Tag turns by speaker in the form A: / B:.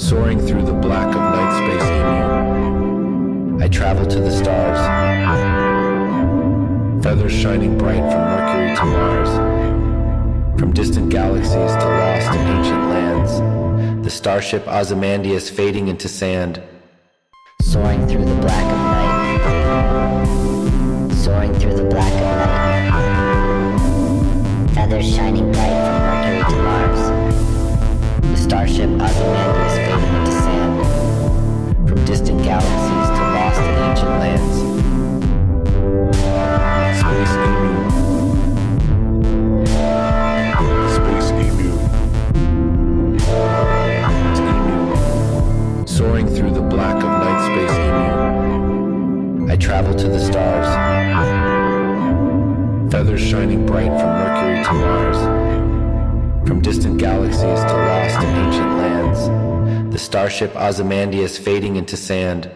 A: Soaring through the black of night space emu, I travel to the stars. Feathers shining bright from Mercury to Mars, from distant galaxies to lost and ancient lands, the starship Ozymandias fading into sand.
B: Soaring through the black of night, soaring through the black of night, feathers shining bright from Mercury to Mars, the starship Ozymandias fading into sand, from distant galaxies to lost and ancient lands.
A: Space emu. Space emu. It's emu. Soaring through the black of night space emu, I travel to the stars. Feathers shining bright from Mercury to Mars, from distant galaxies to lost and ancient lands, the starship Ozymandias fading into sand.